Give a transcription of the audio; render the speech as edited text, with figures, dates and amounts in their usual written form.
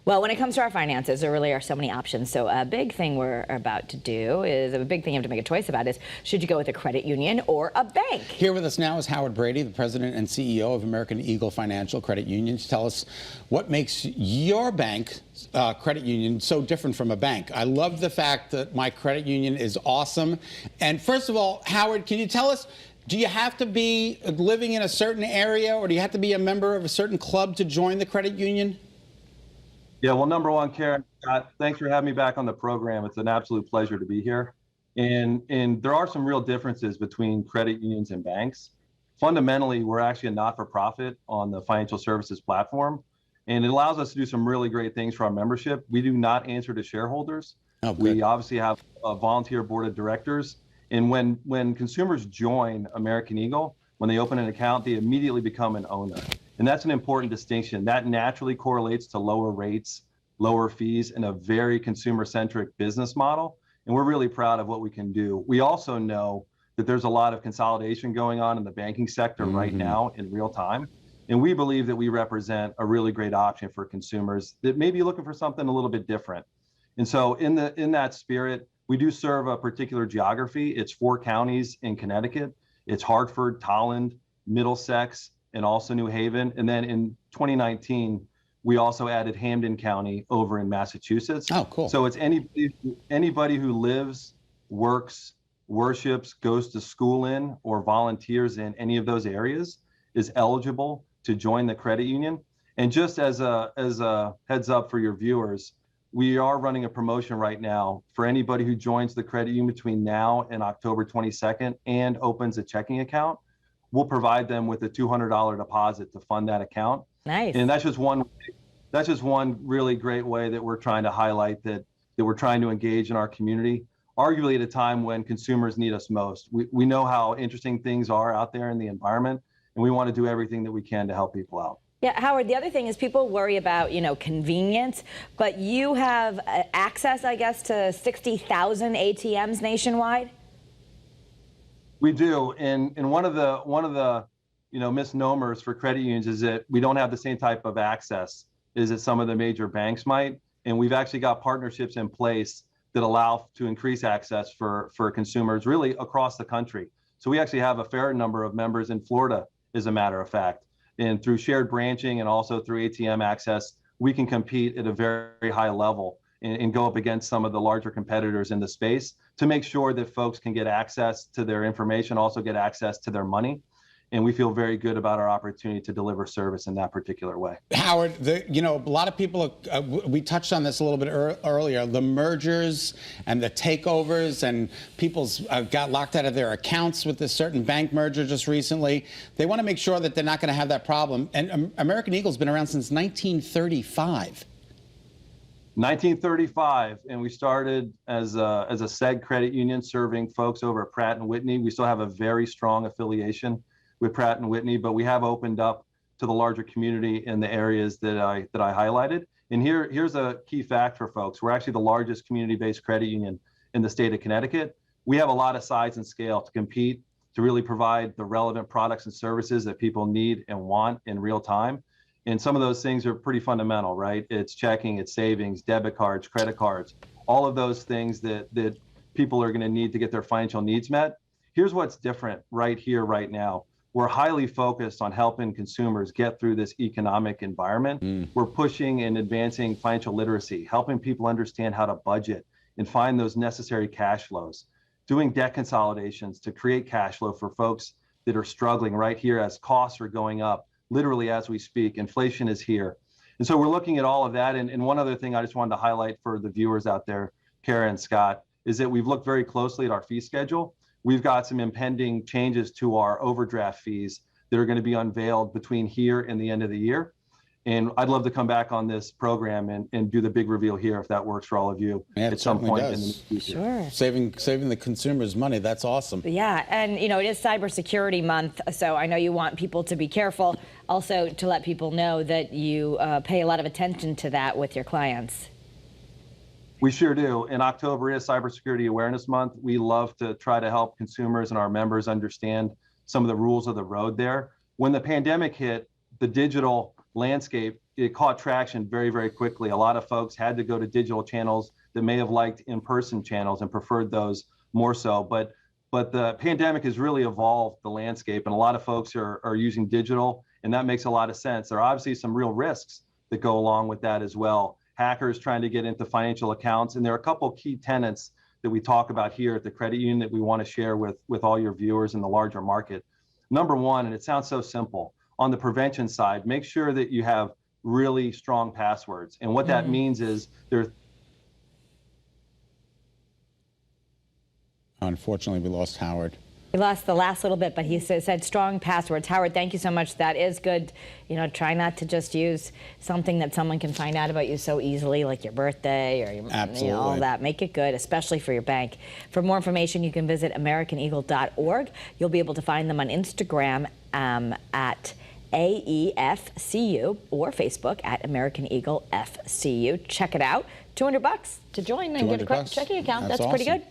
Well, when it comes to our finances, there really are so many options. So a big thing we're about to do is a big thing you have to make a choice about is should you go with a credit union or a bank? Here with us now is Howard Brady, the president and CEO of American Eagle Financial Credit Union, to tell us what makes your bank, credit union, so different from a bank. I love the fact that my credit union is awesome. And first of all, Howard, can you tell us, do you have to be living in a certain area or do you have to be a member of a certain club to join the credit union? Yeah, well, number one, Karen, thanks for having me back on the program. It's an absolute pleasure to be here. And there are some real differences between credit unions and banks. Fundamentally, we're actually a not-for-profit on the financial services platform, and it allows us to do some really great things for our membership. We do not answer to shareholders. Oh, good. We obviously have a volunteer board of directors. And when consumers join American Eagle, when they open an account, they immediately become an owner. And that's an important distinction. That naturally correlates to lower rates, lower fees, and a very consumer-centric business model. And we're really proud of what we can do. We also know that there's a lot of consolidation going on in the banking sector right now in real time. And we believe that we represent a really great option for consumers that may be looking for something a little bit different. And so in that spirit, we do serve a particular geography. It's 4 counties in Connecticut. It's Hartford, Tolland, Middlesex, and also New Haven. And then in 2019, we also added Hampden County over in Massachusetts. Oh, cool. So it's anybody who lives, works, worships, goes to school in, or volunteers in any of those areas is eligible to join the credit union. And just as a heads up for your viewers, we are running a promotion right now for anybody who joins the credit union between now and October 22nd and opens a checking account. We'll provide them with a $200 deposit to fund that account. Nice. And that's just one really great way that we're trying to highlight that we're trying to engage in our community, arguably at a time when consumers need us most. We know how interesting things are out there in the environment, and we want to do everything that we can to help people out. Yeah, Howard, the other thing is people worry about, convenience, but you have access, I guess, to 60,000 ATMs nationwide? We do, and one of the misnomers for credit unions is that we don't have the same type of access as that some of the major banks might, and we've actually got partnerships in place that allow to increase access for consumers really across the country. So we actually have a fair number of members in Florida, as a matter of fact, and through shared branching and also through ATM access, we can compete at a very high level and go up against some of the larger competitors in the space to make sure that folks can get access to their information, also get access to their money. And we feel very good about our opportunity to deliver service in that particular way. Howard, a lot of people, we touched on this a little bit earlier, the mergers and the takeovers, and people's got locked out of their accounts with this certain bank merger just recently. They want to make sure that they're not going to have that problem. And American Eagle's been around since 1935. 1935, and we started as a seg credit union serving folks over at Pratt & Whitney. We still have a very strong affiliation with Pratt & Whitney, but we have opened up to the larger community in the areas that I highlighted. And here's a key fact for folks. We're actually the largest community-based credit union in the state of Connecticut. We have a lot of size and scale to compete, to really provide the relevant products and services that people need and want in real time. And some of those things are pretty fundamental, right? It's checking, it's savings, debit cards, credit cards, all of those things that people are going to need to get their financial needs met. Here's what's different right here, right now. We're highly focused on helping consumers get through this economic environment. We're pushing and advancing financial literacy, helping people understand how to budget and find those necessary cash flows, doing debt consolidations to create cash flow for folks that are struggling right here as costs are going up. Literally as we speak, inflation is here. And so we're looking at all of that. And one other thing I just wanted to highlight for the viewers out there, Kara and Scott, is that we've looked very closely at our fee schedule. We've got some impending changes to our overdraft fees that are going to be unveiled between here and the end of the year. And I'd love to come back on this program and do the big reveal here if that works for all of you at some point in the future. Sure. Saving the consumers money, that's awesome. Yeah, and it is Cybersecurity Month, so I know you want people to be careful. Also to let people know that you pay a lot of attention to that with your clients. We sure do. And October is Cybersecurity Awareness Month. We love to try to help consumers and our members understand some of the rules of the road there. When the pandemic hit, the digital landscape it caught traction very, very quickly. A lot of folks had to go to digital channels that may have liked in-person channels and preferred those more so. But the pandemic has really evolved the landscape, and a lot of folks are using digital, and that makes a lot of sense. There are obviously some real risks that go along with that as well. Hackers trying to get into financial accounts, and there are a couple key tenets that we talk about here at the credit union that we want to share with all your viewers in the larger market. Number one, and it sounds so simple, on the prevention side, make sure that you have really strong passwords. And what that means is Unfortunately, we lost Howard. We lost the last little bit, but he said strong passwords. Howard, thank you so much. That is good. You know, try not to just use something that someone can find out about you so easily, like your birthday or your, you know, all that. Make it good, especially for your bank. For more information, you can visit AmericanEagle.org. You'll be able to find them on Instagram at AEFCU or Facebook at American Eagle FCU. Check it out. $200 to join and get a checking account. That's pretty good.